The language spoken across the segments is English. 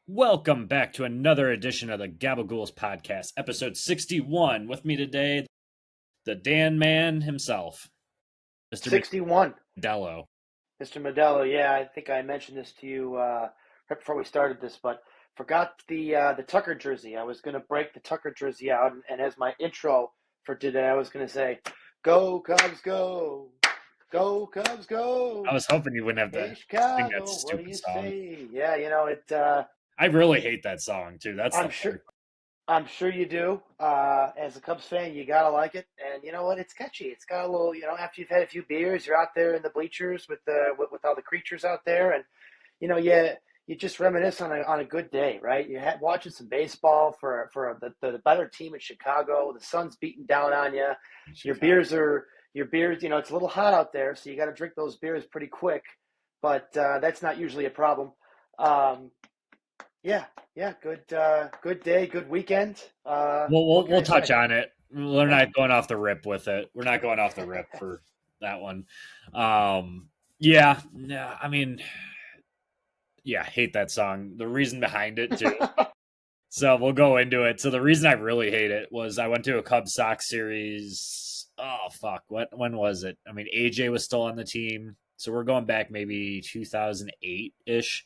Welcome back to another edition of the Gabagools Podcast, episode 61. With me today, the Dan man himself, Mr. 61. Modello. Mr. Modelo, yeah, I think I mentioned this to you right before we started this, but forgot the Tucker jersey. I was going to break the Tucker jersey out, and as my intro for today, I was going to say, "Go Cubs, go! Go Cubs, go! I was hoping you wouldn't have Hey to sing Chicago, that what do stupid you song. say?" Yeah, it. I really hate that song, too. That's I'm the sure. funny part. I'm sure you do. As a Cubs fan, you gotta like it, and you know what? It's catchy. It's got a little, after you've had a few beers, you're out there in the bleachers with all the creatures out there, and you just reminisce on a good day, right? You're watching some baseball for the better team in Chicago. The sun's beating down on you. Your Chicago. beers. It's a little hot out there, so you got to drink those beers pretty quick. But that's not usually a problem. Um, yeah, good day, good weekend. We'll What can I touch say? on it. We're Yeah. not going off the rip with it. We're not going off the rip for that one. Yeah, I mean, yeah, hate that song. The reason behind it, too. So we'll go into it. So the reason I really hate it was I went to a Cubs Sox series. Oh fuck! When was it? I mean, AJ was still on the team, so we're going back maybe 2008 ish.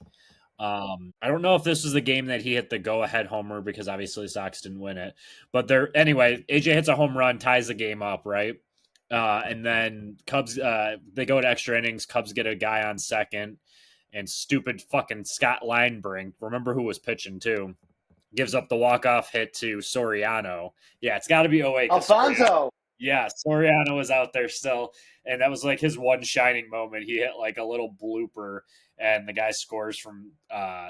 I don't know if this was the game that he hit the go-ahead homer because obviously Sox didn't win it. But there, anyway, AJ hits a home run, ties the game up, right? And then Cubs, they go to extra innings. Cubs get a guy on second, and stupid fucking Scott Linebrink. Remember who was pitching too? Gives up the walk-off hit to Soriano. Yeah, it's got to be 08 because Alfonso. yeah, Soriano was out there still, and that was like his one shining moment. He hit like a little blooper, and the guy scores from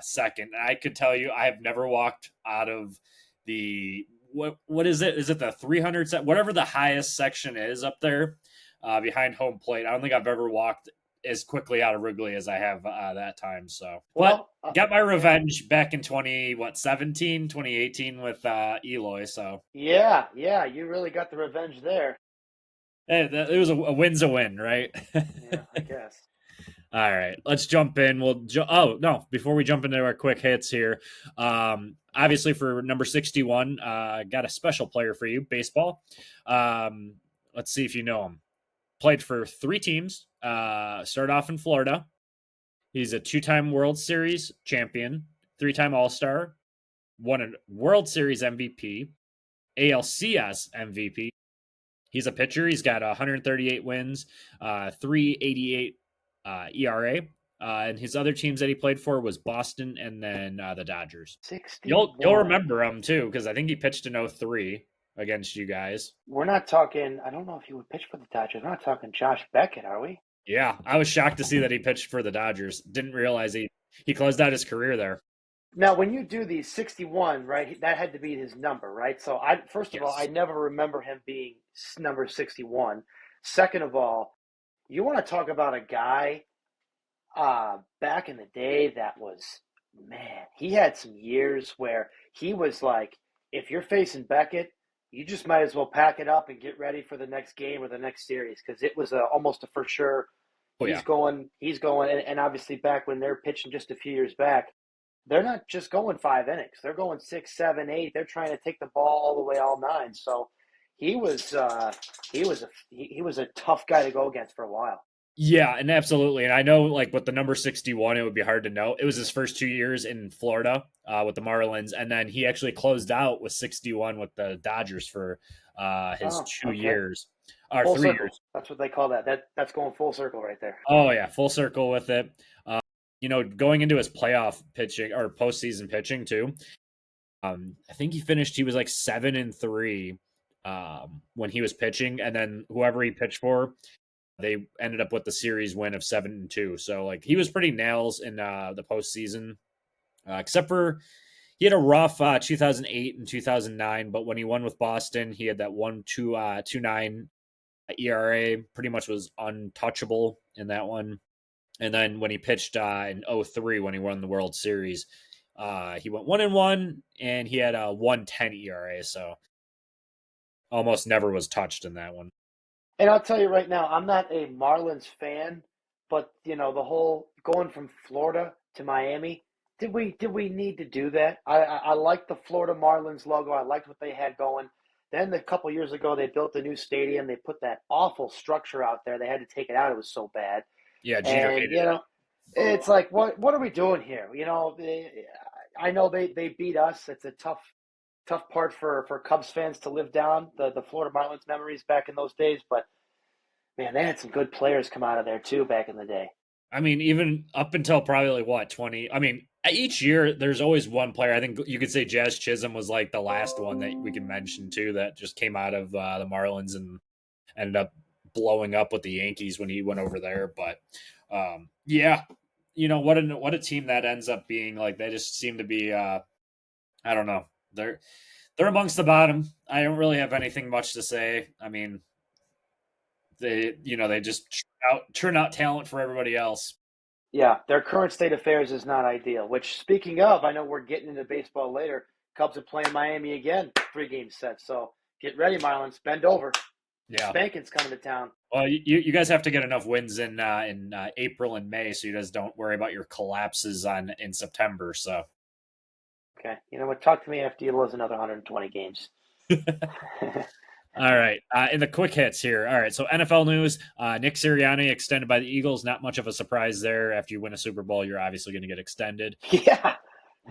second. And I could tell you, I have never walked out of the what is it? Is it the 300 whatever the highest section is up there behind home plate? I don't think I've ever walked as quickly out of Wrigley as I have that time. So, but Well, got my yeah, revenge back in 2018 with Eloy. So yeah. You really got the revenge there. it was a win's a win, right? Yeah, I guess. All right, let's jump in. Oh no, before we jump into our quick hits here, obviously for number 61, got a special player for you, baseball. Let's see if you know him. Played for 3 teams. Started off in Florida. He's a 2-time World Series champion, 3-time All Star, won a World Series MVP, ALCS MVP. He's a pitcher. He's got 138 wins, 388 ERA. And his other teams that he played for was Boston and then the Dodgers. You'll 61. remember him too because I think he pitched in 03 against you guys. We're not talking. I don't know if he would pitch for the Dodgers. We're not talking Josh Beckett, are we? Yeah, I was shocked to see that he pitched for the Dodgers. Didn't realize he closed out his career there. Now, when you do the 61, right, that had to be his number, right? So, first of all, I Yes. never remember him being number 61. Second of all, you want to talk about a guy back in the day that was, man, he had some years where he was like, if you're facing Beckett, you just might as well pack it up and get ready for the next game or the next series because it was almost a for sure. Oh yeah. He's going, and obviously back when they're pitching just a few years back, they're not just going 5 innings; they're going 6, 7, 8. They're trying to take the ball all the way all nine. So he was a tough guy to go against for a while. Yeah, and absolutely. And I know, like, with the number 61, it would be hard to know. It was his first 2 years in Florida with the Marlins. And then he actually closed out with 61 with the Dodgers for his Oh, two okay. years or Full 3 years. circle. That's what they call that. That's going full circle right there. Oh, yeah, full circle with it. Going into his playoff pitching or postseason pitching, too. I think he was like 7-3 when he was pitching. And then whoever he pitched for, they ended up with the series win of 7-2. So like he was pretty nails in the postseason, except for he had a rough 2008 and 2009. But when he won with Boston, he had that 1.29 ERA, pretty much was untouchable in that one. And then when he pitched in 03 when he won the World Series, he went 1-1 and he had a 1.10 ERA. So almost never was touched in that one. And I'll tell you right now, I'm not a Marlins fan, but the whole going from Florida to Miami, Did we need to do that? I like the Florida Marlins logo. I liked what they had going. Then a couple years ago, they built a new stadium. They put that awful structure out there. They had to take it out. It was so bad. Yeah, Jeter And hated it. it's like, what are we doing here? I know they beat us. It's a tough part for Cubs fans to live down the Florida Marlins memories back in those days. But man, they had some good players come out of there too back in the day. I mean, even up until probably like what 20. I mean, each year there's always one player. I think you could say Jazz Chisholm was like the last one that we can mention too that just came out of the Marlins and ended up blowing up with the Yankees when he went over there. But yeah, what a team that ends up being. Like they just seem to be. I don't know. They're amongst the bottom. I don't really have anything much to say. I mean, they just churn out talent for everybody else. Yeah, their current state of affairs is not ideal. Which, speaking of, I know we're getting into baseball later. Cubs are playing Miami again, 3-game set. So get ready, Marlins. Bend over. Yeah. Spanking's coming to town. Well, you guys have to get enough wins in April and May, so you guys don't worry about your collapses in September. So. Okay. You know what? Talk to me after you lose another 120 games. All right. In the quick hits here. All right. So NFL news, Nick Sirianni extended by the Eagles. Not much of a surprise there. After you win a Super Bowl, you're obviously going to get extended. Yeah.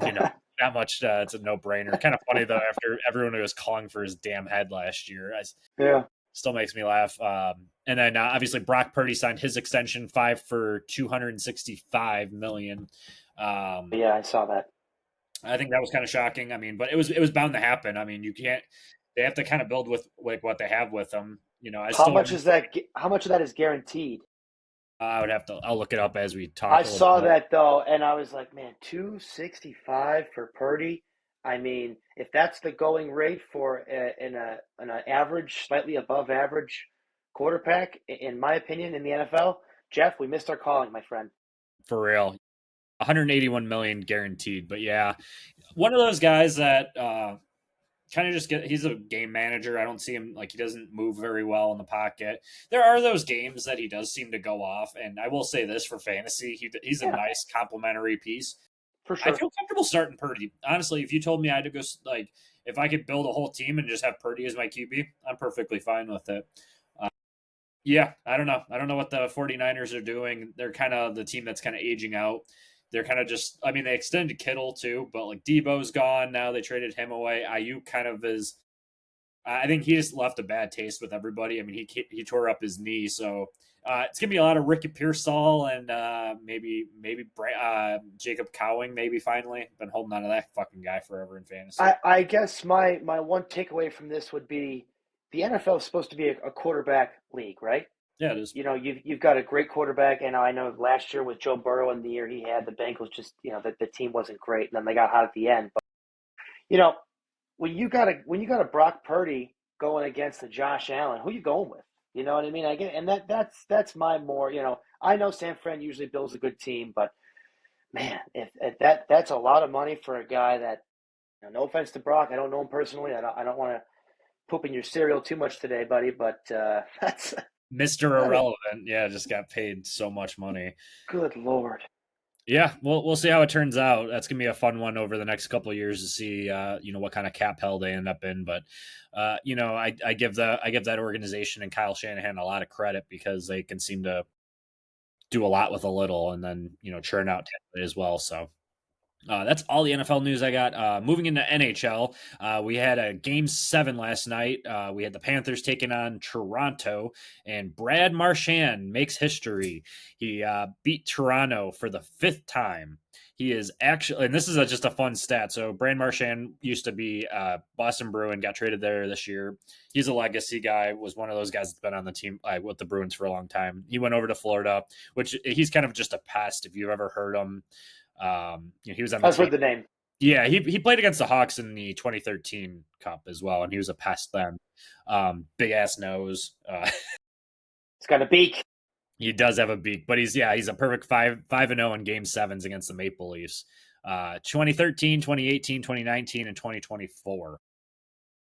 Not much. It's a no-brainer. Kind of funny, though, after everyone was calling for his damn head last year. Yeah. Still makes me laugh. And then obviously Brock Purdy signed his extension, 5 for $265 million. Yeah, I saw that. I think that was kind of shocking. I mean, but it was bound to happen. I mean, you can't. They have to kind of build with like what they have with them. How much is that? How much of that is guaranteed? I would have to. I'll look it up as we talk. I saw that though, and I was like, man, 265 for Purdy. I mean, if that's the going rate for an average, slightly above average quarterback, in my opinion, in the NFL, Jeff, we missed our calling, my friend. For real, 181 million guaranteed. But yeah, one of those guys that kind of just he's a game manager. I don't see him like he doesn't move very well in the pocket. There are those games that he does seem to go off, and I will say this for fantasy, he's a nice complementary piece. For sure. I feel comfortable starting Purdy. Honestly, if you told me I had to go like if I could build a whole team and just have Purdy as my QB, I'm perfectly fine with it. Yeah, I don't know. I don't know what the 49ers are doing. They're kind of the team that's kind of aging out. They're kind of just, I mean, they extended Kittle too, but like Debo's gone now. They traded him away. Ayuk kind of is, I think he just left a bad taste with everybody. I mean, he tore up his knee. So it's going to be a lot of Ricky Pearsall and maybe Jacob Cowing, maybe finally. Been holding on to that fucking guy forever in fantasy. I guess my one takeaway from this would be the NFL is supposed to be a quarterback league, right? Yeah, it is. You've got a great quarterback, and I know last year with Joe Burrow and the year he had, the Bengals just the team wasn't great, and then they got hot at the end. But when you got a Brock Purdy going against the Josh Allen, who are you going with? You know what I mean? I get, and that's my more. I know San Fran usually builds a good team, but man, if that's a lot of money for a guy that. No offense to Brock, I don't know him personally. I don't want to poop in your cereal too much today, buddy, but that's. Mr. Irrelevant, yeah, just got paid so much money. Good Lord. Yeah, we'll see how it turns out. That's gonna be a fun one over the next couple of years to see, what kind of cap hell they end up in. But, I give that organization and Kyle Shanahan a lot of credit because they can seem to do a lot with a little, and then churn out as well. So. That's all the NFL news I got. Moving into NHL, we had a Game 7 last night. We had the Panthers taking on Toronto, and Brad Marchand makes history. He beat Toronto for the 5th time. He is actually, and this is just a fun stat. So Brad Marchand used to be Boston Bruin, got traded there this year. He's a legacy guy, was one of those guys that's been on the team with the Bruins for a long time. He went over to Florida, which he's kind of just a pest if you've ever heard him. He was on the I've heard the name. Yeah, he played against the Hawks in the 2013 Cup as well, and he was a pest then. Big ass nose. He's got a beak. He does have a beak, but he's a perfect 5-0 in Game 7s against the Maple Leafs. 2013, 2018, 2019, and 2024.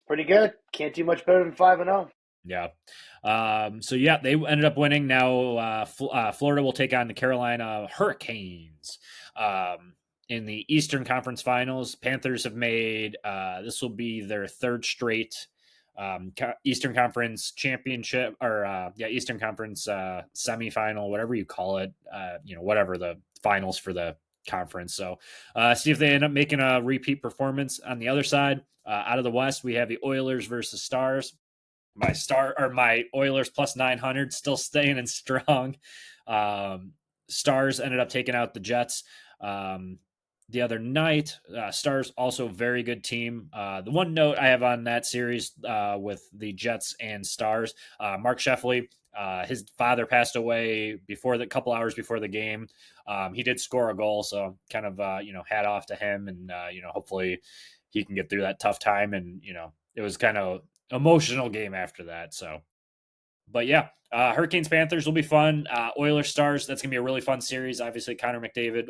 Pretty good. Can't do much better than 5-0. Yeah. So yeah, they ended up winning. Now Florida will take on the Carolina Hurricanes. in the Eastern Conference Finals. Panthers have made this will be their third straight Eastern Conference championship, or Eastern Conference semifinal, whatever you call it. Whatever the finals for the conference. So see if they end up making a repeat performance. On the other side, out of the West, we have the Oilers versus Stars. My Oilers plus 900 still staying in strong. Stars ended up taking out the Jets the other night. Stars also very good team. The one note I have on that series with the Jets and Stars, Mark Sheffley, his father passed away couple hours before the game. He did score a goal, so kind of hat off to him, and hopefully he can get through that tough time. And it was kind of emotional game after that. So, but yeah, Hurricanes Panthers will be fun. Oilers Stars, that's gonna be a really fun series. Obviously, Connor McDavid.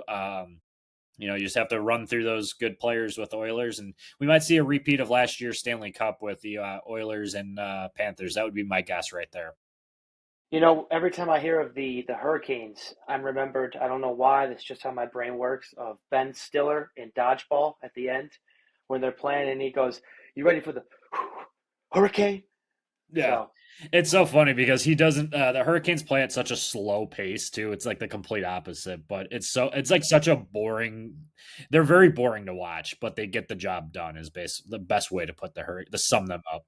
You just have to run through those good players with the Oilers, and we might see a repeat of last year's Stanley Cup with the Oilers and Panthers. That would be my guess right there. Every time I hear of the Hurricanes, I'm remembered, I don't know why, that's just how my brain works, of Ben Stiller in Dodgeball at the end when they're playing and he goes, "You ready for the hurricane?" Yeah. It's so funny because he doesn't the Hurricanes play at such a slow pace too. It's like the complete opposite, but it's like such a boring, they're very boring to watch, but they get the job done is the best way to put to sum them up.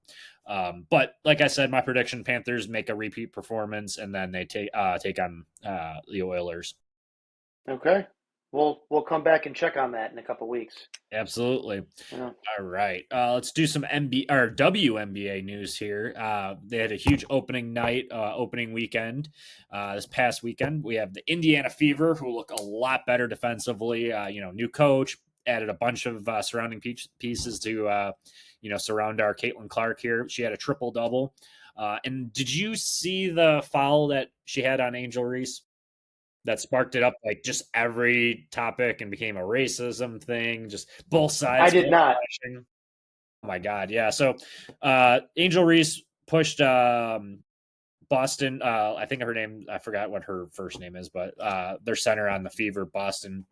But like I said, my prediction, Panthers make a repeat performance and then they take on the Oilers. Okay. We'll come back and check on that in a couple weeks. Absolutely. Yeah. All right. Let's do some WNBA news here. They had a huge opening night, opening weekend. This past weekend, we have the Indiana Fever, who look a lot better defensively. New coach, added a bunch of surrounding pieces to, surround our Caitlin Clark here. She had a triple-double. And did you see the foul that she had on Angel Reese? That sparked it up like just every topic and became a racism thing, just both sides. I did not. Flashing. Oh my God. Yeah. So Angel Reese pushed Boston. I think her name, I forgot what her first name is, but their center on the Fever, Boston.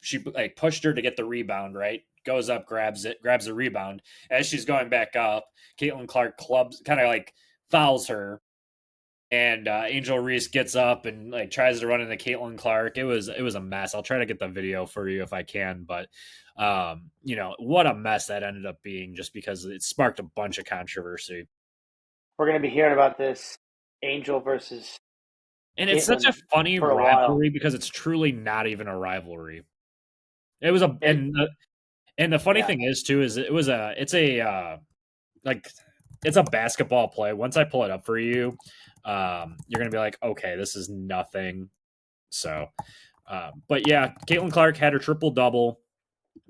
She pushed her to get the rebound, right? Goes up, grabs the rebound. As she's going back up, Caitlin Clark kind of fouls her. And Angel Reese gets up and tries to run into Caitlin Clark. It was a mess. I'll try to get the video for you if I can, but what a mess that ended up being, just because it sparked a bunch of controversy. We're going to be hearing about this Angel versus, and it's such a funny rivalry because it's truly not even a rivalry. It was and the funny thing is too is it's a basketball play. Once I pull it up for you, you're gonna be like, okay, this is nothing. So, but yeah, Caitlin Clark had her triple double,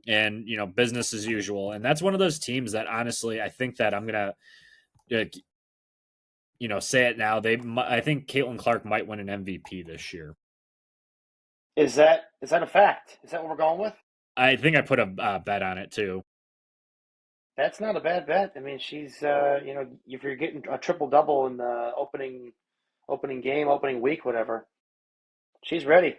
and business as usual. And that's one of those teams that honestly, I think that I'm gonna, say it now. I think Caitlin Clark might win an MVP this year. Is that a fact? Is that what we're going with? I think I put a bet on it too. That's not a bad bet. I mean, she's if you're getting a triple double in the opening game, opening week, whatever, she's ready.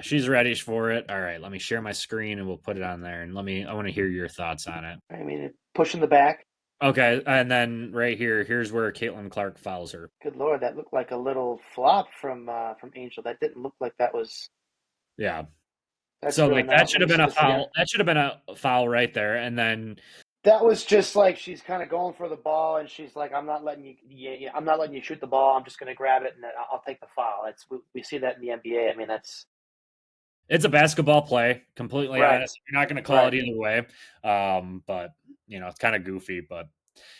She's ready for it. All right, let me share my screen and we'll put it on there. And I want to hear your thoughts on it. I mean, pushing the back. Okay, and then right here's where Caitlin Clark fouls her. Good Lord, that looked like a little flop from Angel. That didn't look like that was. Yeah. That's so really that should have been a foul. Again. That should have been a foul right there, and then. That was just like she's kind of going for the ball, and she's like, "I'm not letting you. I'm not letting you shoot the ball. I'm just going to grab it, and I'll take the foul." We see that in the NBA. I mean, it's a basketball play. Completely honest, you're not going to call it either way. But it's kind of goofy. But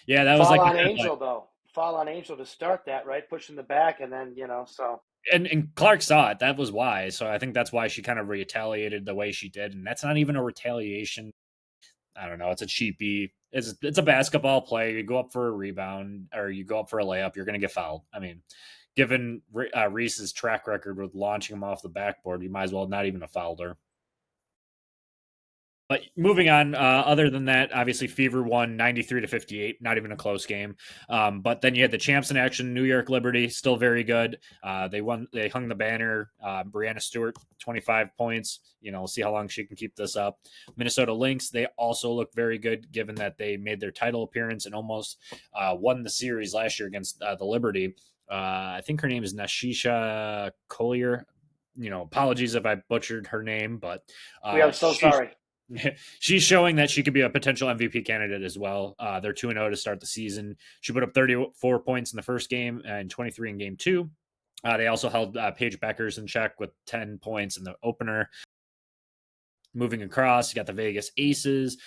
yeah, that was foul on Angel though. Foul on Angel to start that, right? Pushing the back, and then so. And Clark saw it. That was why. So I think that's why she kind of retaliated the way she did, and that's not even a retaliation. I don't know. It's a cheapie. It's a basketball play. You go up for a rebound or you go up for a layup, you're going to get fouled. I mean, given Reese's track record with launching him off the backboard, you might as well not even have fouled her. But moving on, other than that, obviously Fever won 93-58, not even a close game. But then you had the champs in action, New York Liberty, still very good. They hung the banner. Brianna Stewart, 25 points. We'll see how long she can keep this up. Minnesota Lynx, they also look very good, given that they made their title appearance and almost won the series last year against the Liberty. I think her name is Nashisha Collier. Apologies if I butchered her name, but We are so sorry. she's showing that she could be a potential MVP candidate as well. They're 2-0 to start the season. She put up 34 points in the first game and 23 in game two. They also held Paige Beckers in check with 10 points in the opener. Moving across, you got the Vegas Aces,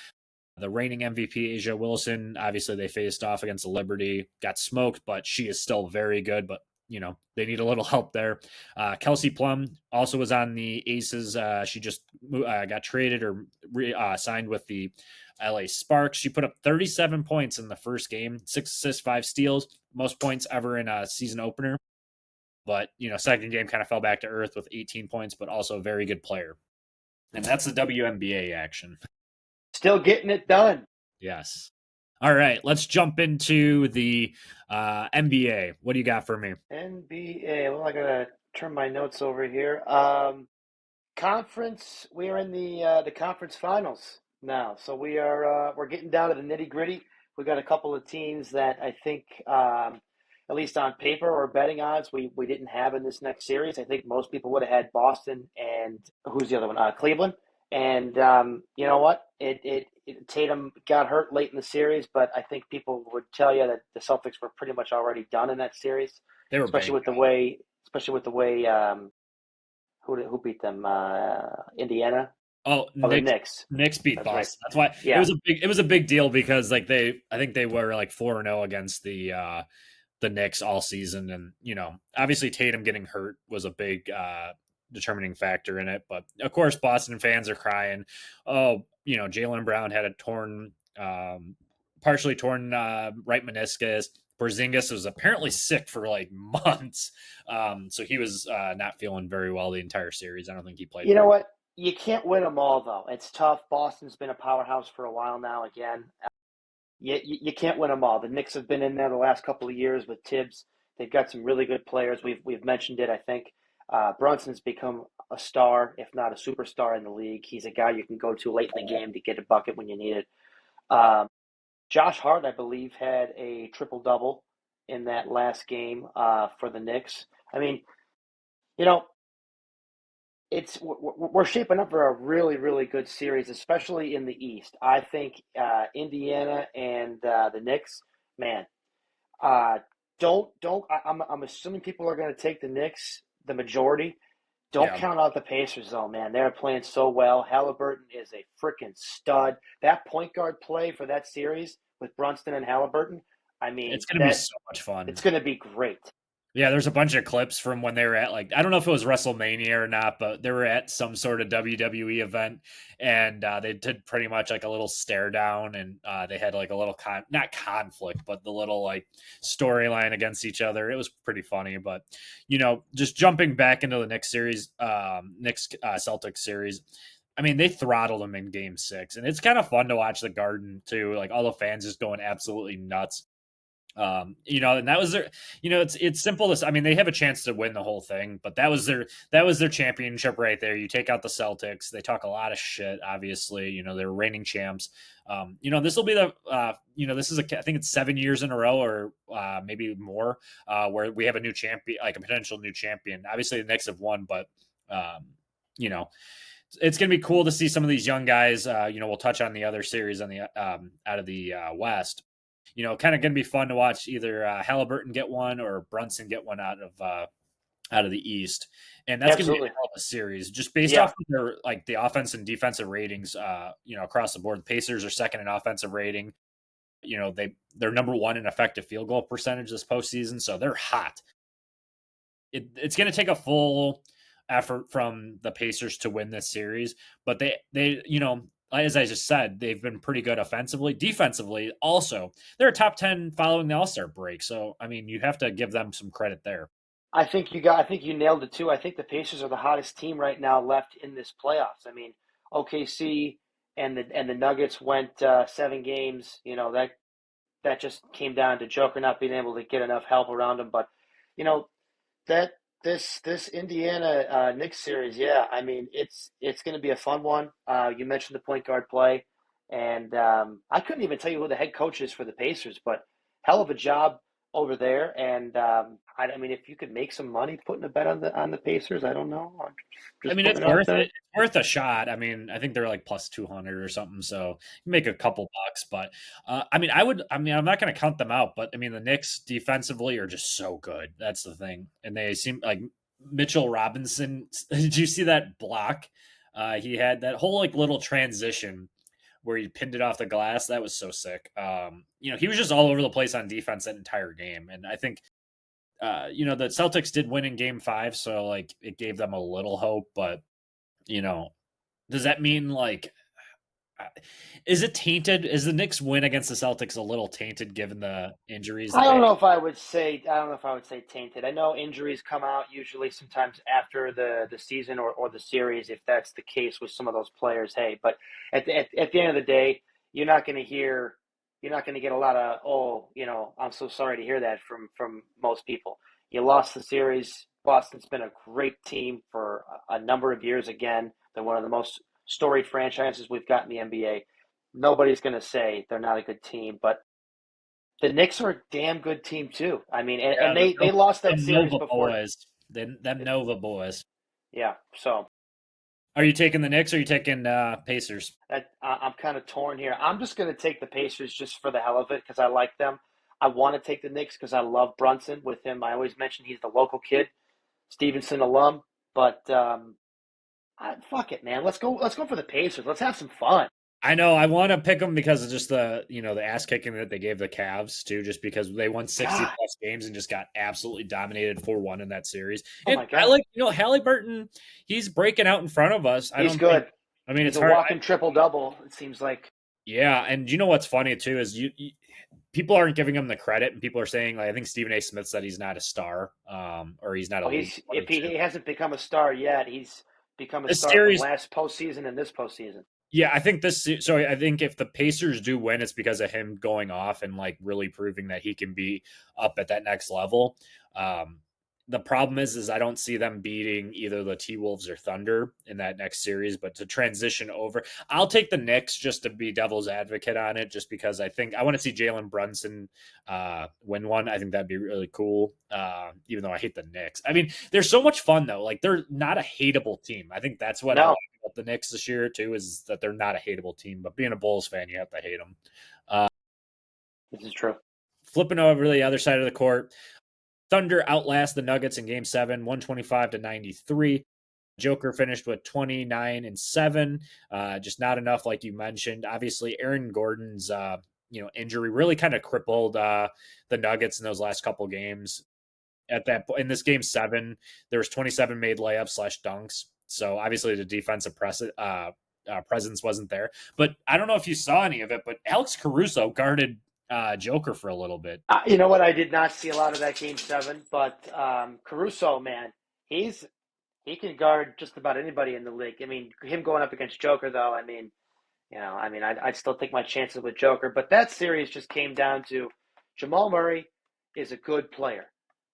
the reigning MVP, Asia Wilson. Obviously, they faced off against the Liberty, got smoked, but she is still very good. But they need a little help there. Kelsey Plum also was on the Aces. She just got traded or signed with the LA Sparks. She put up 37 points in the first game, 6 assists, 5 steals, most points ever in a season opener. But, second game kind of fell back to earth with 18 points, but also a very good player. And that's the WNBA action. Still getting it done. Yes. All right, let's jump into the NBA. What do you got for me? NBA. Well, I gotta turn my notes over here. Conference. We are in the conference finals now, so we're getting down to the nitty gritty. We got a couple of teams that I think, at least on paper or betting odds, we didn't have in this next series. I think most people would have had Boston and who's the other one? Cleveland. And you know what? Tatum got hurt late in the series, but I think people would tell you that the Celtics were pretty much already done in that series. They were especially with the way who beat them? Indiana. The Knicks. Knicks beat That's Boston. right. That's why Yeah. it was a big deal because I think they were like 4-0 against the Knicks all season, and obviously Tatum getting hurt was a big determining factor in it. But of course, Boston fans are crying. Oh, Jaylen Brown had a partially torn right meniscus. Porzingis was apparently sick for like months, so he was not feeling very well the entire series. I don't think he played. You know what? You can't win them all, though. It's tough. Boston's been a powerhouse for a while now. Again, you can't win them all. The Knicks have been in there the last couple of years with Tibbs. They've got some really good players. We've mentioned it. I think Brunson's become a star, if not a superstar in the league. He's a guy you can go to late in the game to get a bucket when you need it. Josh Hart, I believe, had a triple-double in that last game for the Knicks. I mean, we're shaping up for a really, really good series, especially in the East. I think Indiana and the Knicks, man, don't. I'm assuming people are going to take the Knicks, the majority. Don't count out the Pacers, though, man. They're playing so well. Halliburton is a freaking stud. That point guard play for that series with Brunson and Halliburton, I mean, it's going to be so much fun. It's going to be great. Yeah, there's a bunch of clips from when they were at I don't know if it was WrestleMania or not, but they were at some sort of WWE event, and they did pretty much like a little stare down, and they had like a little not conflict, but the little like storyline against each other. It was pretty funny, but just jumping back into the Knicks series, Knicks Celtics series. I mean, they throttled them in Game 6, and it's kind of fun to watch the Garden too. Like all the fans just going absolutely nuts. And that was their, it's simple to, I mean, they have a chance to win the whole thing, but that was their championship right there. You take out the Celtics, they talk a lot of shit, obviously, they're reigning champs. This will be this is I think it's 7 years in a row or maybe more where we have a new champion, like a potential new champion. Obviously the Knicks have won, but it's going to be cool to see some of these young guys. We'll touch on the other series on the out of the West. Kind of going to be fun to watch either Halliburton get one or Brunson get one out of the East, and that's going to be a hell of a series just based off of their the offense and defensive ratings. Across the board, the Pacers are second in offensive rating. They're number one in effective field goal percentage this postseason, so they're hot. It's going to take a full effort from the Pacers to win this series, but they as I just said, they've been pretty good offensively. Defensively, also, they're a top 10 following the All-Star break. So, I mean, you have to give them some credit there. I think you nailed it too. I think the Pacers are the hottest team right now left in this playoffs. I mean, OKC and the Nuggets went 7 games. That just came down to Joker not being able to get enough help around him. But you know that this Indiana Knicks series, yeah, I mean it's going to be a fun one. You mentioned the point guard play, and I couldn't even tell you who the head coach is for the Pacers, but hell of a job over there. And I mean, if you could make some money putting a bet on the Pacers, I don't know, I'm I just mean, putting it's it out worth it. there. It's worth a shot. I mean, I think they're like plus 200 or something, so you make a couple bucks. But I mean, I'm not going to count them out. But I mean, the Knicks defensively are just so good. That's the thing, and they seem like Mitchell Robinson. Did you see that block? He had that whole like little transition where he pinned it off the glass. That was so sick. He was just all over the place on defense that entire game, and I think the Celtics did win in game 5, so like it gave them a little hope, but you know, does that mean like uh, is it tainted? Is the Knicks win against the Celtics a little tainted given the injuries I that they don't know if I would say I don't know if I would say tainted. I know injuries come out usually sometimes after the season or the series if that's the case with some of those players. Hey, but at the end of the day, you're not going to get a lot of I'm so sorry to hear that from most people. You lost the series. Boston's been a great team for a number of years again. They're one of the most storied franchises we've got in the NBA. Nobody's going to say they're not a good team, but the Knicks are a damn good team too. I mean, and yeah, they lost that the series Nova before. boys. Them Nova boys. Yeah, so Are you taking the Knicks or are you taking Pacers? I'm kind of torn here. I'm just going to take the Pacers just for the hell of it because I like them. I want to take the Knicks because I love Brunson. With him, I always mention he's the local kid, Stevenson alum. But fuck it, man. Let's go. Let's go for the Pacers. Let's have some fun. I know I want to pick them because of just the ass kicking that they gave the Cavs too, just because they won 60 God, plus games and just got absolutely dominated 4-1 in that series. oh And my I God, like Halliburton, he's breaking out in front of us. he's good. I mean He's it's a hard. walking triple double. It seems like. Yeah, and you know what's funny too is people aren't giving him the credit, and people are saying like I think Stephen A. Smith said he's not a star, or he's not Oh, elite he's if 22. he hasn't become a star yet, he's become a This star from series, last postseason and this postseason. yeah, I think this. So I think if the Pacers do win, it's because of him going off and like really proving that he can be up at that next level. Um, the problem is I don't see them beating either the T Wolves or Thunder in that next series. But to transition over, I'll take the Knicks just to be devil's advocate on it, just because I think I want to see Jalen Brunson win one. I think that'd be really cool. Even though I hate the Knicks, I mean they're so much fun though. Like they're not a hateable team. I think that's what I like No, about the Knicks this year too is that they're not a hateable team. But being a Bulls fan, you have to hate them. this is true. Flipping over to the other side of the court, Thunder outlast the Nuggets in Game 7, 125-93. Joker finished with 29 and 7. Just not enough, like you mentioned. Obviously, Aaron Gordon's injury really kind of crippled the Nuggets in those last couple games. At that point in this Game 7, there was 27 made layups slash dunks. So obviously the defensive presence wasn't there. But I don't know if you saw any of it, but Alex Caruso guarded Joker for a little bit. You know what? I did not see a lot of that game 7, but Caruso, man, he can guard just about anybody in the league. I mean, him going up against Joker, though. I'd still take my chances with Joker. But that series just came down to Jamal Murray is a good player,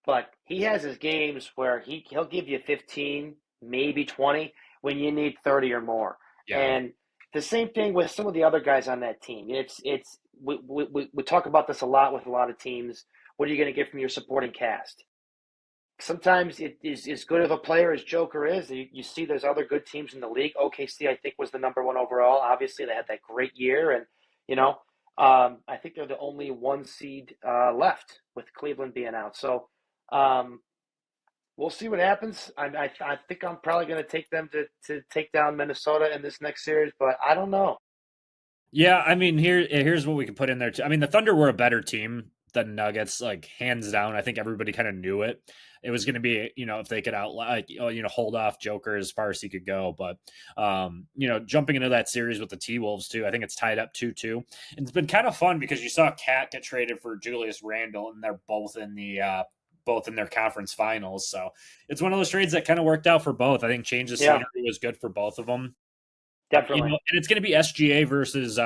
but he has his games where he'll give you 15, maybe 20 when you need 30 or more. Yeah. And the same thing with some of the other guys on that team. We talk about this a lot with a lot of teams. What are you going to get from your supporting cast? Sometimes it is as good of a player as Joker is. You see, there's other good teams in the league. OKC, I think, was the number one overall. Obviously, they had that great year, and I think they're the only one seed left with Cleveland being out. So um, we'll see what happens. I think I'm probably going to take them to take down Minnesota in this next series, but I don't know. Yeah, I mean, here's what we could put in there too. I mean, the Thunder were a better team than Nuggets, like hands down. I think everybody kind of knew it. It was going to be, if they could hold off Joker as far as he could go. But, jumping into that series with the T Wolves too, I think it's tied up 2-2. And it's been kind of fun because you saw Cat get traded for Julius Randle, and they're both in their conference finals. So it's one of those trades that kind of worked out for both. I think change of Yeah, scenery was good for both of them. Definitely. And it's going to be SGA versus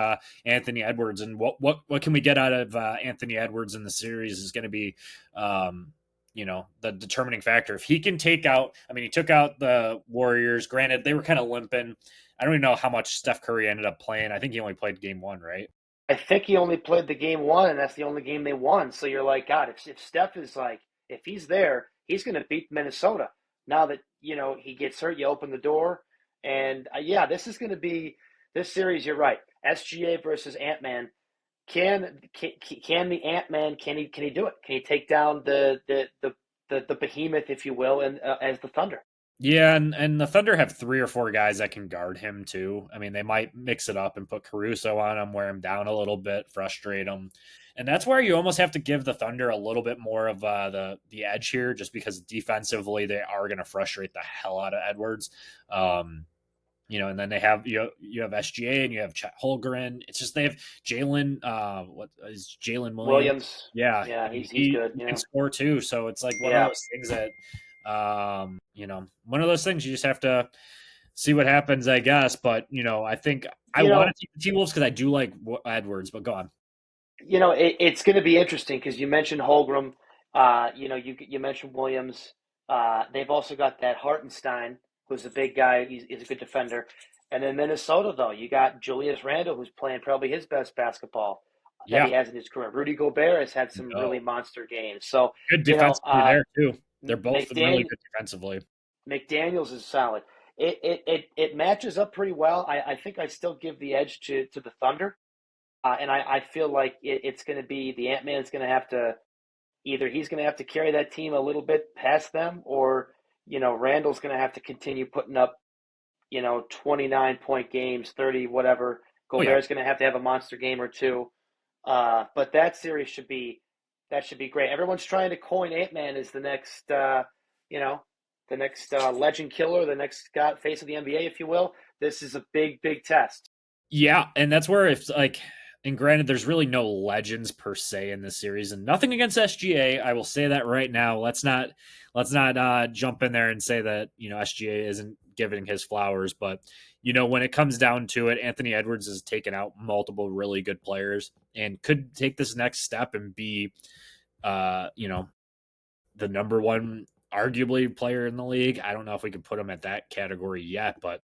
Anthony Edwards, and what can we get out of Anthony Edwards in the series is going to be, the determining factor. If he can take out, I mean, he took out the Warriors. Granted, they were kind of limping. I don't even know how much Steph Curry ended up playing. I think he only played game one, right? I think he only played the game one, and that's the only game they won. So you're like, God, if Steph is like, if he's there, he's going to beat Minnesota. Now that he gets hurt, you open the door, and yeah, this is going to be this series. You're right. SGA versus Ant Man. Can the Ant Man? Can he do it? Can he take down the behemoth, if you will, and as the Thunder? Yeah, and the Thunder have 3 or 4 guys that can guard him too. I mean, they might mix it up and put Caruso on him, wear him down a little bit, frustrate him, and that's where you almost have to give the Thunder a little bit more of the edge here, just because defensively they are going to frustrate the hell out of Edwards. And then they have you have SGA and you have Chet Holmgren. It's just they have Jalen. What is Jalen Williams? Yeah, Yeah, he's good. He Yeah, can score too. So it's like one of those things that, one of those things you just have to see what happens, I guess. But I think I want to take the T-Wolves because I do like Edwards. But go on. It's going to be interesting because you mentioned Holmgren. You mentioned Williams. They've also got that Hartenstein, who's a big guy. He's a good defender. And then Minnesota, though, you got Julius Randle, who's playing probably his best basketball that he has in his career. Rudy Gobert has had some really monster games. So good defensively there too. They're both really good defensively. McDaniels is solid. It matches up pretty well. I think I still give the edge to the Thunder. And I feel like it's going to be the Ant-Man's going to have to either he's going to have to carry that team a little bit past them, or Randall's going to have to continue putting up 29-point games, 30 whatever. Gobert's going to have a monster game or two. But that series should be great. Everyone's trying to coin Ant-Man as the next legend killer, the next face of the NBA, if you will. This is a big test. Yeah, and that's where it's like. And granted, there's really no legends per se in this series, and nothing against SGA. I will say that right now. Let's not jump in there and say that SGA isn't giving his flowers. But when it comes down to it, Anthony Edwards has taken out multiple really good players and could take this next step and be, the number one arguably player in the league. I don't know if we could put him at that category yet, but.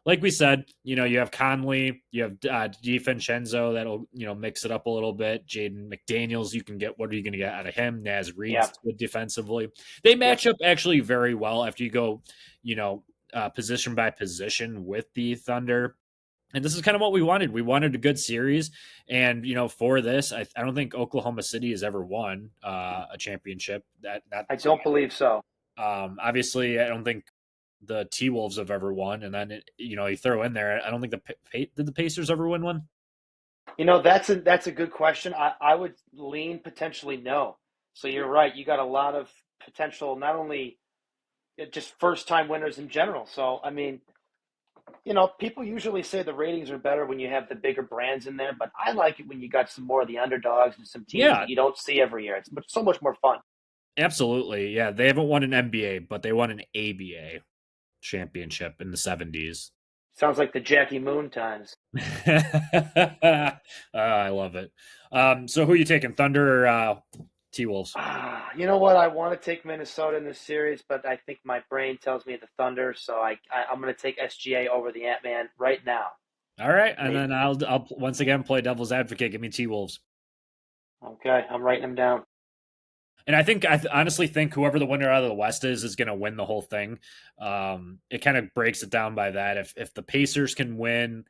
Like we said, you have Conley, you have DiVincenzo that'll, mix it up a little bit. Jaden McDaniels, what are you going to get out of him? Naz Reid's good defensively. They match up actually very well after you go, position by position with the Thunder. And this is kind of what we wanted. We wanted a good series. And, for this, I don't think Oklahoma City has ever won a championship. I don't believe so. Obviously, I don't think the T-Wolves have ever won, and then you throw in there. I don't think did the Pacers ever win one? That's a good question. I would lean potentially no. So you're right. You got a lot of potential, not only just first time winners in general. So I mean, people usually say the ratings are better when you have the bigger brands in there, but I like it when you got some more of the underdogs and some teams that you don't see every year. It's so much more fun. Absolutely, yeah. They haven't won an NBA, but they won an ABA championship in the 70s. Sounds like the Jackie Moon times. I love it. So who are you taking, Thunder or T-Wolves? You know what? I want to take Minnesota in this series, but I think my brain tells me the Thunder, so I'm going to take SGA over the Ant-Man right now. All right, and then I'll once again play devil's advocate. Give me T-Wolves. Okay, I'm writing them down. And I honestly think whoever the winner out of the West is going to win the whole thing. It kind of breaks it down by that. If the Pacers can win,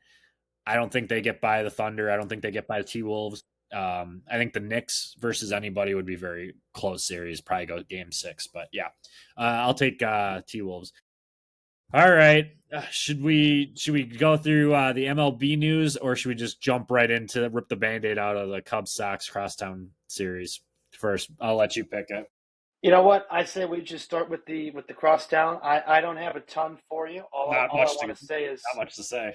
I don't think they get by the Thunder. I don't think they get by the T-Wolves. I think the Knicks versus anybody would be very close series. Probably go game 6. But yeah, I'll take T-Wolves. All right. Should we go through the MLB news, or should we just jump right into rip the Band-Aid out of the Cubs Sox Crosstown series? First, I'll let you pick it. You know what? I say we just start with the Crosstown. I don't have a ton for you. All I want to say is not much to say.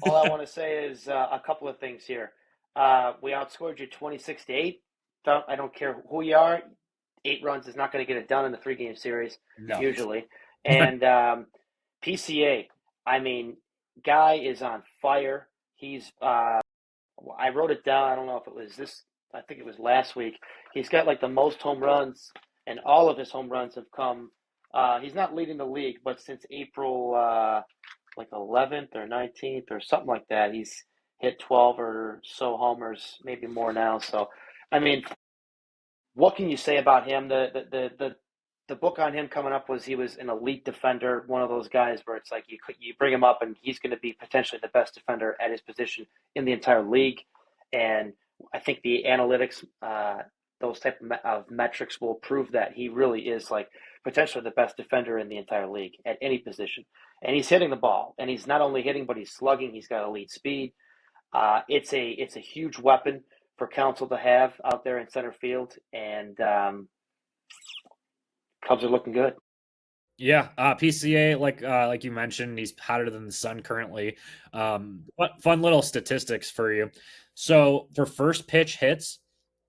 all I want to say is a couple of things here. We outscored you 26-8. I don't care who you are. 8 runs is not going to get it done in the 3-game series usually. And PCA. I mean, guy is on fire. He's I wrote it down. I don't know if it was this. I think it was last week. He's got like the most home runs, and all of his home runs have come. He's not leading the league, but since April, like 11th or 19th or something like that, he's hit 12 or so homers, maybe more now. So, I mean, what can you say about him? The book on him coming up was he was an elite defender, one of those guys where it's like you bring him up and he's going to be potentially the best defender at his position in the entire league. And I think the analytics, those type of metrics will prove that he really is like potentially the best defender in the entire league at any position. And he's hitting the ball, and he's not only hitting, but he's slugging. He's got elite speed. It's a huge weapon for Council to have out there in center field, and Cubs are looking good. Yeah, PCA, like you mentioned, he's hotter than the sun currently. What fun little statistics for you. So for first pitch hits,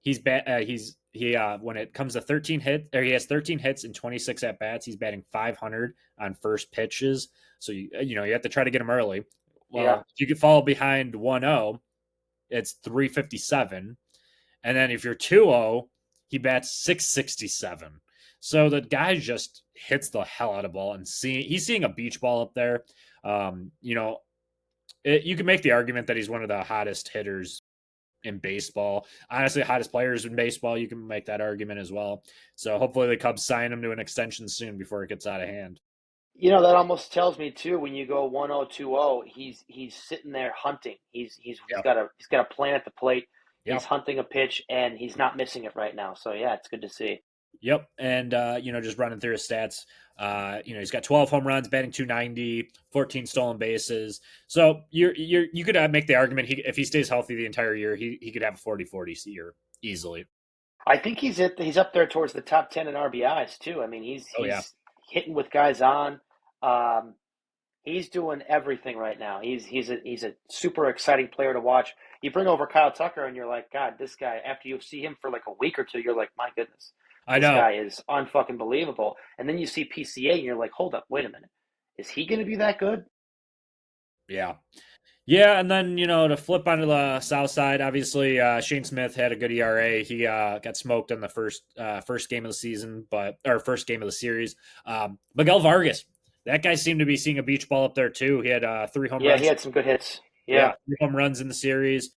when it comes to 13 hits, or he has 13 hits and 26 at bats. He's batting 500 on first pitches. So you have to try to get him early. Well, Yeah, if you could fall behind 1-0, it's 357. And then if you're 2-0, he bats 667. So the guy just hits the hell out of ball, and he's seeing a beach ball up there. You can make the argument that he's one of the hottest hitters in baseball. Honestly, hottest players in baseball. You can make that argument as well. So hopefully the Cubs sign him to an extension soon before it gets out of hand. that almost tells me too. When you go 1-0, 2-0, he's sitting there hunting. He's Yeah. got a plan at the plate. Yeah. He's hunting a pitch, and he's not missing it right now. So yeah, it's good to see. Yep. And, just running through his stats, he's got 12 home runs, batting 290, 14 stolen bases. So you could make the argument if he stays healthy the entire year, he could have a 40-40 year easily. I think he's up there towards the top 10 in RBIs too. I mean, he's Oh, yeah. he's hitting with guys on. Um, he's doing everything right now. He's a super exciting player to watch. You bring over Kyle Tucker, and you're like, God, this guy. After you see him for like a week or two, you're like, my goodness, I this know. guy is unfucking believable. And then you see PCA, and you're like, hold up, wait a minute, is he going to be that good? Yeah. Yeah, and then to flip onto the south side, obviously Shane Smith had a good ERA. He got smoked in the first game of the season, or first game of the series. Miguel Vargas, that guy seemed to be seeing a beach ball up there too. He had 3 home Yeah, he runs. had some good hits. Yeah, Yeah, 3 home runs in the series.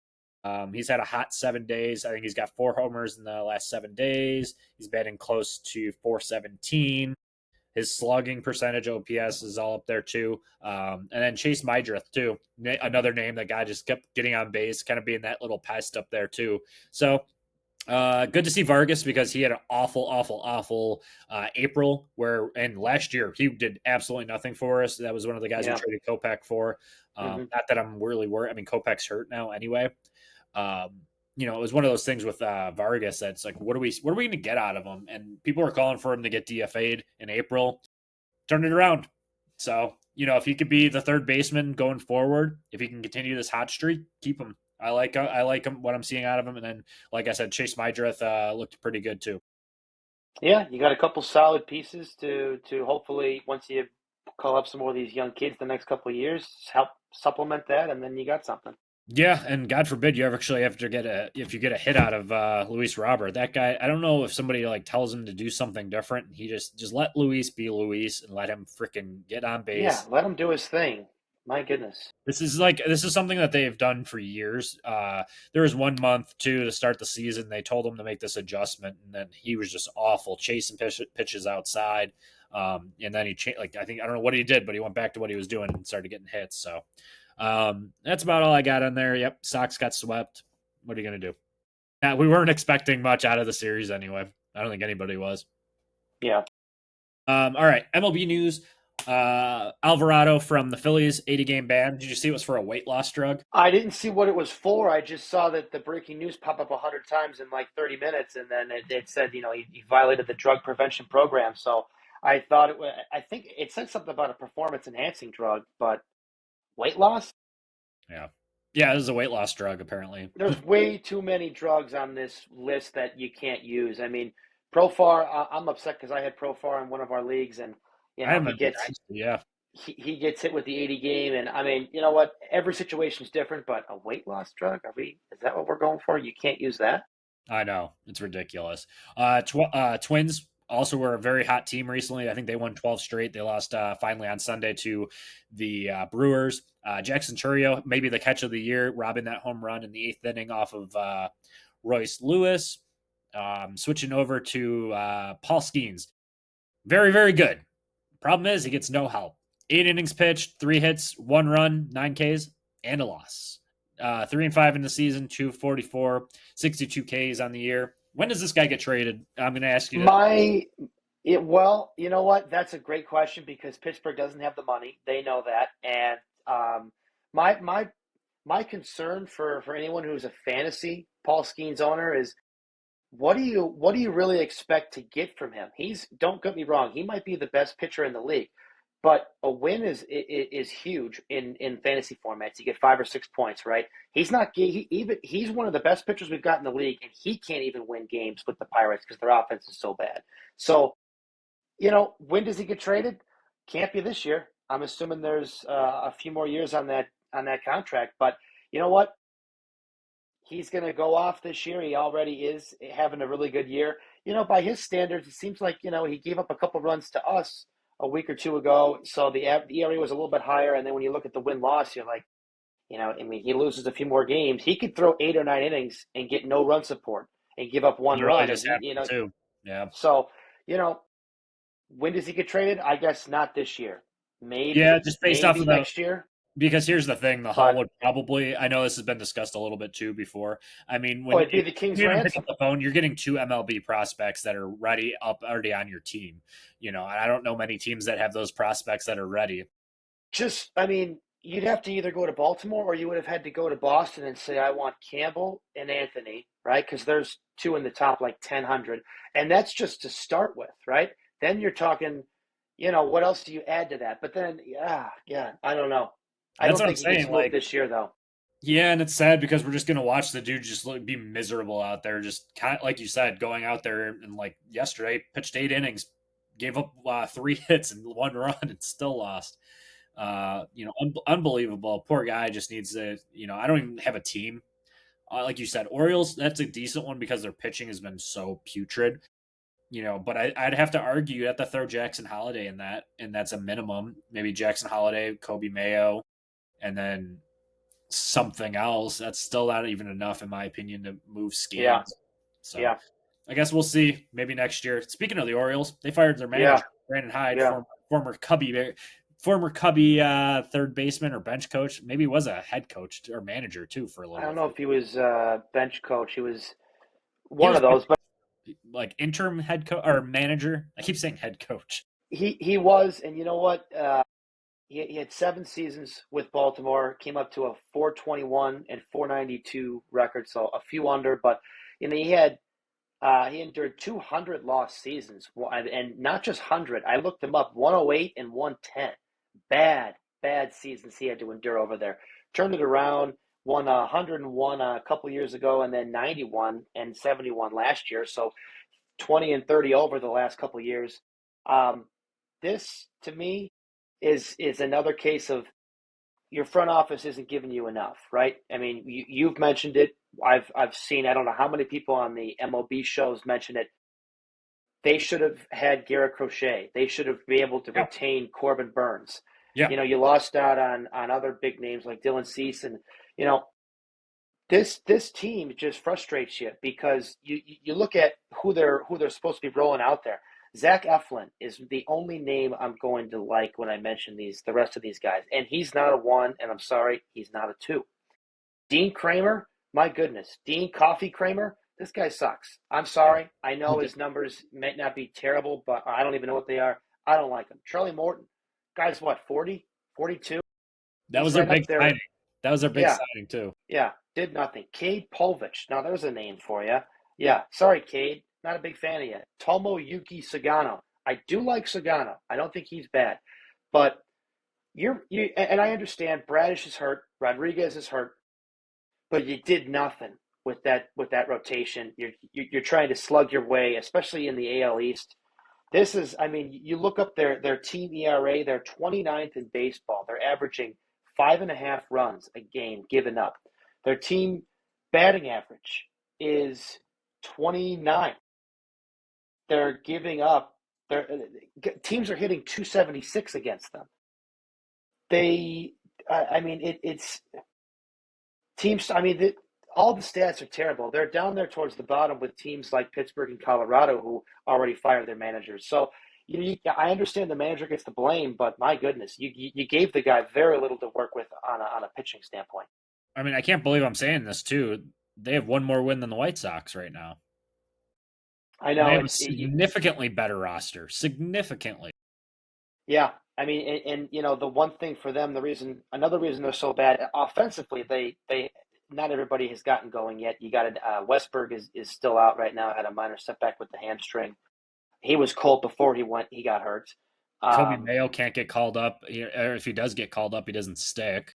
He's had a hot 7 days. I think he's got 4 homers in the last 7 days. He's batting close to 417. His slugging percentage, OPS, is all up there too. And then Chase Mydrith too, another name that guy just kept getting on base, kind of being that little pest up there too. So good to see Vargas because he had an awful April and last year he did absolutely nothing for us. That was one of the guys we yeah. traded Kopech for. Hmm. Not that I'm really worried. I mean, Kopech's hurt now anyway. It was one of those things with Vargas that's like, what are we going to get out of him? And people are calling for him to get DFA'd in April. Turn it around. So, if he could be the third baseman going forward, if he can continue this hot streak, keep him. I like him, what I'm seeing out of him. And then, like I said, Chase Mydrith looked pretty good too. Yeah, you got a couple solid pieces to hopefully once you call up some more of these young kids the next couple of years, help supplement that, and then you got something. Yeah, and God forbid you actually have to if you get a hit out of Luis Robert. That guy, I don't know if somebody like tells him to do something different. He just let Luis be Luis and let him freaking get on Yeah, base. let him do his thing. My goodness. This is something that they've done for years. There was 1 month to start the season. They told him to make this adjustment, and then he was just awful, chasing pitches outside. And then he changed. I don't know what he did, but he went back to what he was doing and started getting hits. So that's about all I got on there. Yep, Sox got swept. What are you going to do? Yeah, we weren't expecting much out of the series anyway. I don't think anybody was. Yeah. All right, MLB news. Alvarado from the Phillies, 80-game ban. Did you see it was for a weight loss drug? I didn't see what it was for. I just saw that the breaking news pop up 100 times in like 30 minutes, and then it said, he violated the drug prevention program. So I thought I think it said something about a performance enhancing drug, but weight loss? Yeah. Yeah, this is a weight loss drug, apparently. There's way too many drugs on this list that you can't use. I mean, Profar, I'm upset because I had Profar in one of our leagues, and I he haven't been gets actually, yeah. he gets hit with the 80 game, and I mean, you know what? Every situation is different, but a weight loss drug? Is that what we're going for? You can't use that. I know it's ridiculous. Twins also were a very hot team recently. I think they won 12 straight. They lost finally on Sunday to the Brewers. Jackson Churio, maybe the catch of the year, robbing that home run in the eighth inning off of Royce Lewis. Switching over to Paul Skeens, very very good. Problem is he gets no help. 8 innings pitched, 3 hits, 1 run, 9 Ks, and a loss. 3-5 in the season, 244, 62 Ks on the year. When does this guy get traded? I'm going to ask you. Well, you know what? That's a great question because Pittsburgh doesn't have the money. They know that, and my concern for anyone who's a fantasy Paul Skeens owner is what do you really expect to get from him? Don't get me wrong, he might be the best pitcher in the league, but a win is huge in fantasy formats. You get 5 or 6 points, right? He's one of the best pitchers we've got in the league, and he can't even win games with the Pirates because their offense is so bad. So, when does he get traded? Can't be this year. I'm assuming there's a few more years on that contract, but you know what? He's going to go off this year. He already is having a really good year. By his standards, it seems like, he gave up a couple runs to us a week or two ago. So the ERA was a little bit higher. And then when you look at the win-loss, you're like, I mean, he loses a few more games. He could throw 8 or 9 innings and get no run support and give up one He really run. just happened too. Yeah. So, when does he get traded? I guess not this year. Maybe. Yeah, just based off of next year. Because here's the thing, the Hall would probably, I know this has been discussed a little bit too before. I mean, when it'd be the King's you even ransom. pick up the phone, you're getting 2 MLB prospects that are already on your team. And I don't know many teams that have those prospects that are ready. You'd have to either go to Baltimore or you would have had to go to Boston and say, I want Campbell and Anthony, right? Because there's 2 in the top, like 1,000. And that's just to start with, right? Then you're talking, what else do you add to that? But then, I don't know. I don't think he gets moved this year, though. Yeah, and it's sad because we're just going to watch the dude just be miserable out there. Just kind of, like you said, going out there and like yesterday, pitched 8 innings, gave up 3 hits and 1 run and still lost. Unbelievable. Poor guy just needs to, I don't even have a team. Like you said, Orioles, that's a decent one because their pitching has been so putrid. But I'd have to argue you'd have to throw Jackson Holiday in that, and that's a minimum. Maybe Jackson Holiday, Kobe Mayo, and then something else. That's still not even enough, in my opinion, to move Skeens. Yeah. So yeah. I guess we'll see. Maybe next year. Speaking of the Orioles, they fired their manager, Brandon Hyde, former Cubby third baseman or bench coach. Maybe he was a head coach or manager too for a little. I don't know if he was bench coach. He was one of those, but like interim head coach or manager. I keep saying head coach. He was, and you know what? He had 7 seasons with Baltimore, came up to a 421 and 492 record, so a few under, but he endured 200 lost seasons, and not just 100. I looked him up, 108 and 110. Bad seasons he had to endure over there. Turned it around, won 101 a couple years ago, and then 91 and 71 last year, so 20 and 30 over the last couple years. This, to me, is another case of your front office isn't giving you enough, right? I mean, you've mentioned it. I've seen, I don't know how many people on the MLB shows mention it. They should have had Garrett Crochet. They should have been able to retain Corbin Burns. Yeah. You lost out on other big names like Dylan Cease, and this team just frustrates you because you look at who they're supposed to be rolling out there. Zach Eflin is the only name I'm going to like when I mention the rest of these guys. And he's not a 1, and I'm sorry, he's not a 2. Dean Kramer, my goodness. Dean Coffee Kramer, this guy sucks. I'm sorry. I know his numbers might not be terrible, but I don't even know what they are. I don't like him. Charlie Morton, guy's what, 40, 42? That was their big signing. That was their big signing, too. Yeah, did nothing. Cade Povich. Now, there's a name for you. Yeah, sorry, Cade. Not a big fan of you. Tomoyuki Sagano. I do like Sagano. I don't think he's bad. But and I understand Bradish is hurt, Rodriguez is hurt, but you did nothing with that rotation. You're trying to slug your way, especially in the AL East. This is, I mean, you look up their team ERA, they're 29th in baseball. They're averaging 5.5 runs a game given up. Their team batting average is 29. They're giving up. Their teams are hitting 276 against them. I mean, it's teams. I mean, all the stats are terrible. They're down there towards the bottom with teams like Pittsburgh and Colorado who already fired their managers. So, I understand the manager gets the blame, but my goodness, you gave the guy very little to work with on a pitching standpoint. I mean, I can't believe I'm saying this too. They have one more win than the White Sox right now. I And they know have a significantly better roster. Significantly. yeah. I mean, and the one thing for them, another reason they're so bad offensively, they not everybody has gotten going yet. You got it. Westberg is still out right now. Had a minor setback with the hamstring. He was cold before he got hurt. Kobe Mayo can't get called up. Or if he does get called up, he doesn't stick.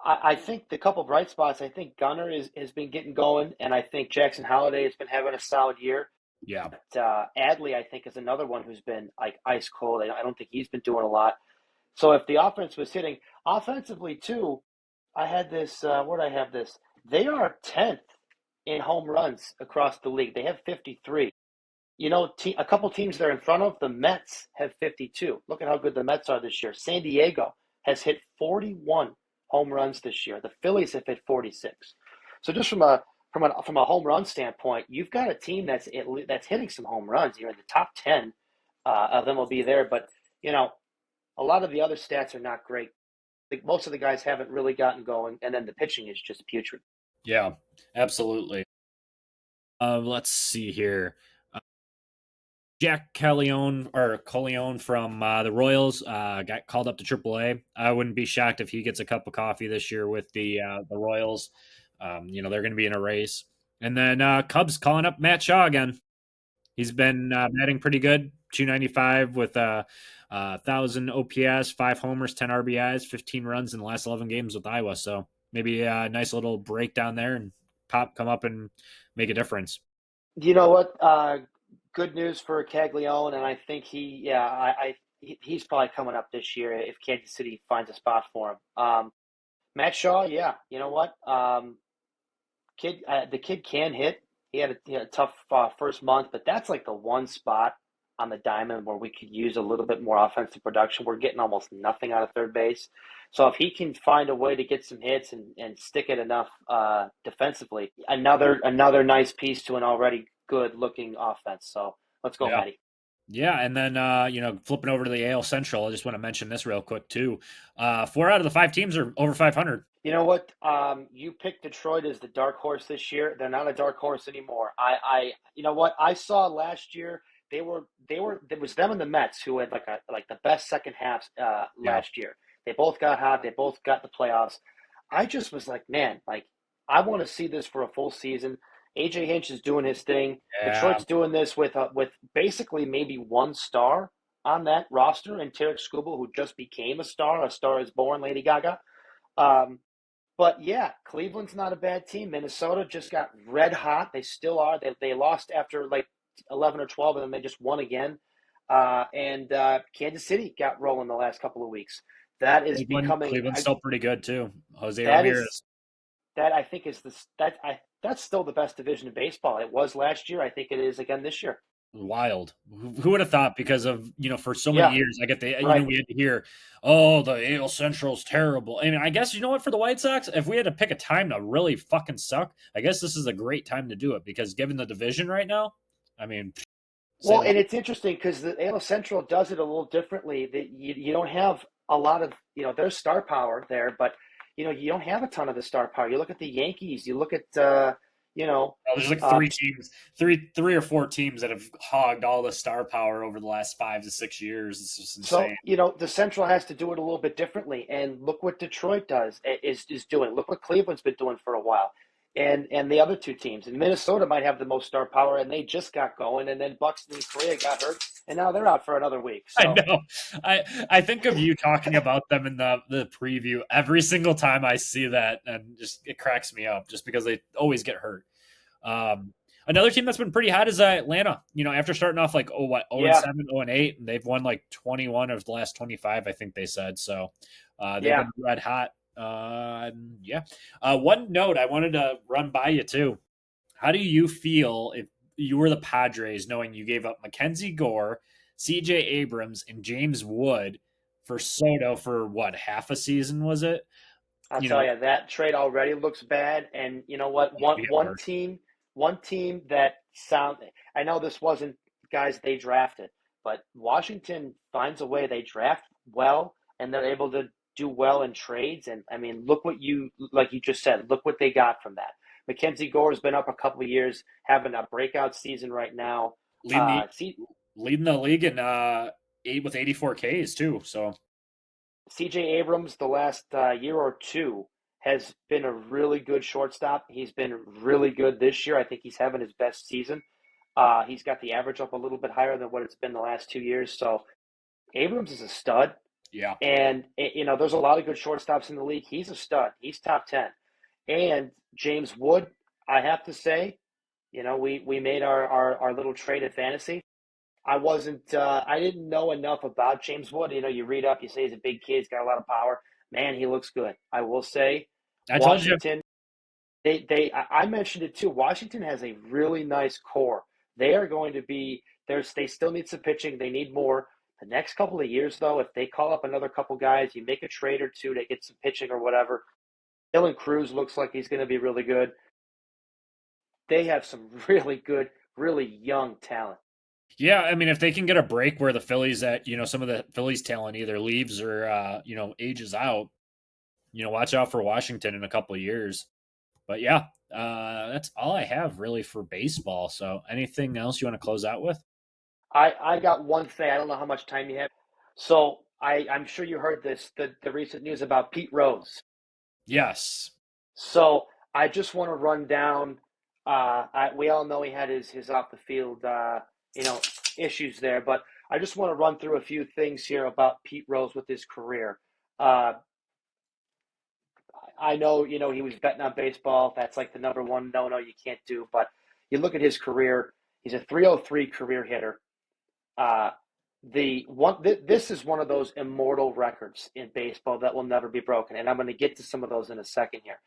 I think the couple bright spots. I think Gunnar has been getting going, and I think Jackson Holliday has been having a solid year. Yeah. But, Adley, I think, is another one who's been like ice cold. I don't think he's been doing a lot. So if the offense was hitting offensively too, I had this. Where did I have this? They are 10th in home runs across the league. They have 53. A couple teams they're in front of, the Mets have 52. Look at how good the Mets are this year. San Diego has hit 41 home runs this year. The Phillies have hit 46. So just from a home run standpoint, you've got a team that's hitting some home runs. You're in the top 10 of them will be there, but a lot of the other stats are not great. Like most of the guys haven't really gotten going, and then the pitching is just putrid. Yeah, absolutely. Let's see here. Jack Colleone from the Royals got called up to AAA. I wouldn't be shocked if he gets a cup of coffee this year with the Royals. They're going to be in a race. And then Cubs calling up Matt Shaw again. He's been batting pretty good, 295 with 1,000 OPS, 5 homers, 10 RBIs, 15 runs in the last 11 games with Iowa. So maybe a nice little break down there and come up and make a difference. You know what? Good news for Caglione, and I think he's probably coming up this year if Kansas City finds a spot for him. Matt Shaw, yeah, you know what? The kid can hit. He had a tough first month, but that's like the one spot on the diamond where we could use a little bit more offensive production. We're getting almost nothing out of third base. So if he can find a way to get some hits and stick it enough defensively, another nice piece to an already good-looking offense. So let's go, Matty. Yeah, and then flipping over to the AL Central, I just want to mention this real quick too. 4 out of the 5 teams are over 500. You know what? You picked Detroit as the dark horse this year. They're not a dark horse anymore. You know what? I saw last year. It was them and the Mets who had like the best second halves last year. They both got hot. They both got the playoffs. I just was like, man, like I want to see this for a full season. AJ Hinch is doing his thing. Yeah. Detroit's doing this with basically maybe one star on that roster, and Tarek Skubal, who just became a star. A star is born, Lady Gaga. But yeah, Cleveland's not a bad team. Minnesota just got red hot. They still are. They lost after like 11 or 12, and then they just won again. And Kansas City got rolling the last couple of weeks. That is becoming. Cleveland's still pretty good too. Jose Ramirez. I think is that's still the best division in baseball. It was last year. I think it is again this year. Wild. Who would have thought? Because of for so many years, I get we had to hear, oh, the AL Central's terrible. I mean, I guess for the White Sox, if we had to pick a time to really fucking suck, I guess this is a great time to do it because given the division right now, I mean. Well, and it's interesting because the AL Central does it a little differently. That you don't have a lot of there's star power there, but you don't have a ton of the star power. You look at the Yankees. You look at there's like 3 teams, three or 4 teams that have hogged all the star power over the last 5 to 6 years. It's just insane. So the Central has to do it a little bit differently, and look what Detroit is doing. Look what Cleveland's been doing for a while. And the other 2 teams. And Minnesota might have the most star power, and they just got going. And then Buxton and Correa got hurt, and now they're out for another week. So. I know. I think of you talking about them in the preview every single time I see that, and just it cracks me up just because they always get hurt. Another team that's been pretty hot is Atlanta. After starting off like 0-7, 0-8, and they've won like 21 of the last 25, I think they said. So they've Yeah. been red hot. Yeah. One note I wanted to run by you too. How do you feel if you were the Padres, knowing you gave up Mackenzie Gore, C.J. Abrams, and James Wood for Soto for what, half a season was it? I'll You tell know, you, that trade already looks bad. And you know what? it'd be worse. One team that sound. I know this wasn't guys they drafted, but Washington finds a way. They draft well, and they're able to do well in trades. And I mean, look what like you just said. Look what they got from that. Mackenzie Gore has been up a couple of years, having a breakout season right now. Leading the See, leading the league in with 84 Ks too. So CJ Abrams, the last year or two, has been a really good shortstop. He's been really good this year. I think he's having his best season. He's got the average up a little bit higher than what it's been the last 2 years. So Abrams is a stud. yeah, And, there's a lot of good shortstops in the league. He's a stud. He's top 10. And James Wood, I have to say, we made our little trade at fantasy. I didn't know enough about James Wood. You read up, you say he's a big kid, he's got a lot of power. Man, he looks good. I will say, I told you. Washington, I mentioned it too. Washington has a really nice core. They are going to be, they still need some pitching. They need more. The next couple of years, though, if they call up another couple guys, you make a trade or two to get some pitching or whatever. Dylan Cruz looks like he's going to be really good. They have some really good, really young talent. Yeah, I mean, if they can get a break where the Phillies some of the Phillies talent either leaves or ages out, watch out for Washington in a couple of years. But yeah, that's all I have really for baseball. So anything else you want to close out with? I got one thing. I don't know how much time you have. So I'm sure you heard the recent news about Pete Rose. Yes. So I just want to run down. We all know he had his off the field issues there, but I just want to run through a few things here about Pete Rose with his career. I know he was betting on baseball. That's like the number one no you can't do. But you look at his career. He's a 303 career hitter. This is one of those immortal records in baseball that will never be broken, and I'm going to get to some of those in a second here.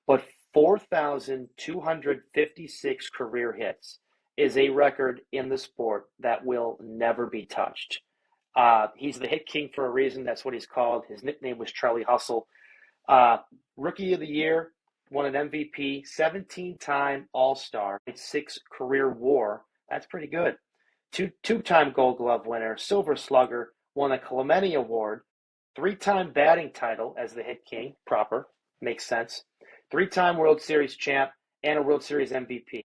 But 4,256 career hits is a record in the sport that will never be touched. He's the hit king for a reason. That's what he's called. His nickname was Charlie Hustle. Rookie of the Year, won an MVP, 17-time All-Star, 6 career WAR. That's pretty good. Two-time Gold Glove winner, Silver Slugger, won a Clemente Award, 3-time batting title as the hit king, proper, makes sense, 3-time World Series champ, and a World Series MVP.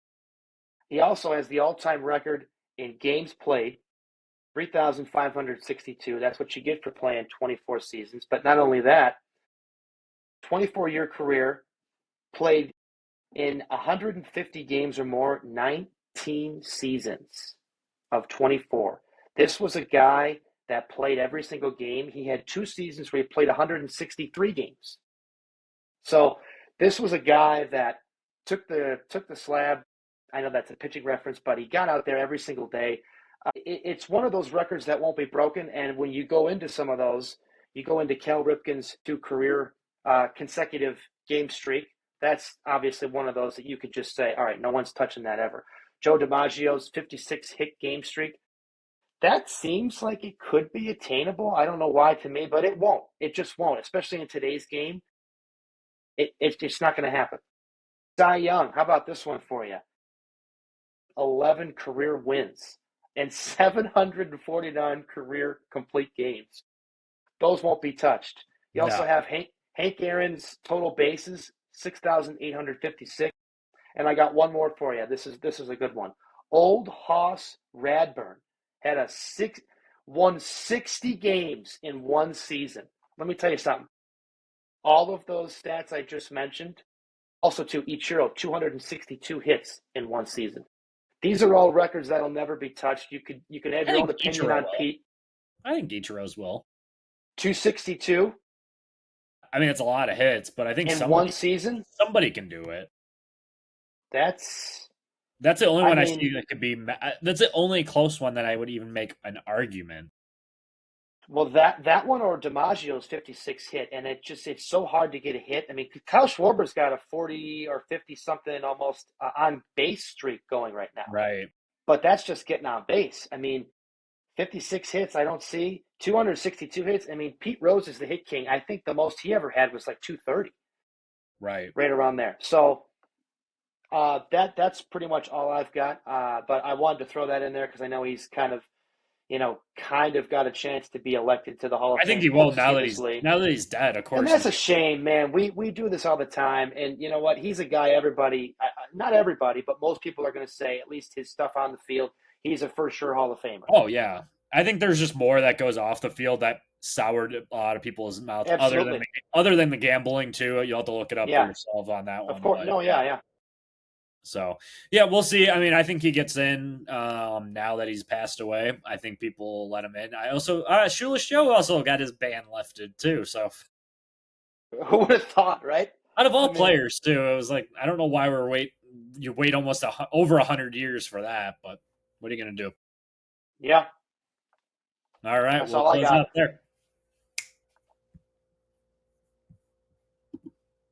He also has the all-time record in games played, 3,562. That's what you get for playing 24 seasons. But not only that, 24-year career, played in 150 games or more, 19 seasons of 24. This was a guy that played every single game. He had 2 seasons where he played 163 games. So this was a guy that took the slab. I know that's a pitching reference, but he got out there every single day. It's one of those records that won't be broken. And when you go into some of those, you go into Cal Ripken's 2 career consecutive game streak. That's obviously one of those that you could just say, all right, no one's touching that ever. Joe DiMaggio's 56 hit game streak. That seems like it could be attainable. I don't know why to me, but it won't. It just won't, especially in today's game. It's not going to happen. Cy Young, how about this one for you? 11 career wins and 749 career complete games. Those won't be touched. You also have Hank Aaron's total bases, 6,856. And I got one more for you. This is a good one. Old Hoss Radburn had won 60 games in one season. Let me tell you something. All of those stats I just mentioned, also to Ichiro, 262 hits in one season. These are all records that'll never be touched. You can have your own opinion on Pete. I think Ichiro's will. 262. I mean, it's a lot of hits, but I think one season, somebody can do it. That's That's the only I one I mean, see that could be. That's the only close one that I would even make an argument. well, that one or DiMaggio's 56 hit, and it's so hard to get a hit. I mean, Kyle Schwarber's got a 40 or 50 something almost on base streak going right now, Right. but that's just getting on base. I mean, 56 hits, I don't see 262 hits. I mean, Pete Rose is the hit king. I think the most he ever had was like 230, Right. right around there. So that's pretty much all I've got. But I wanted to throw that in there because I know he's kind of got a chance to be elected to the Hall of I think Fame he will posthumously. now that he's dead. Of And course, that's a shame, man. We do this all the time, and you know what? He's a guy everybody, not everybody, but most people are going to say at least his stuff on the field. He's a for sure Hall of Famer. Oh yeah, I think there's just more that goes off the field that soured a lot of people's mouth. Absolutely. Other than the gambling too, you'll have to look it up for Yeah. yourself on that Of one. course. But No. yeah, Yeah. Yeah. so yeah, we'll see. I mean, I think he gets in now that he's passed away. I think people will let him in. I also Shoeless Joe also got his ban lifted too. So Who would have thought, right? out of I all mean, players too, it was like I don't know why you wait almost over 100 years for that, but what are you gonna do? yeah. All right, That's we'll all I close got. out there.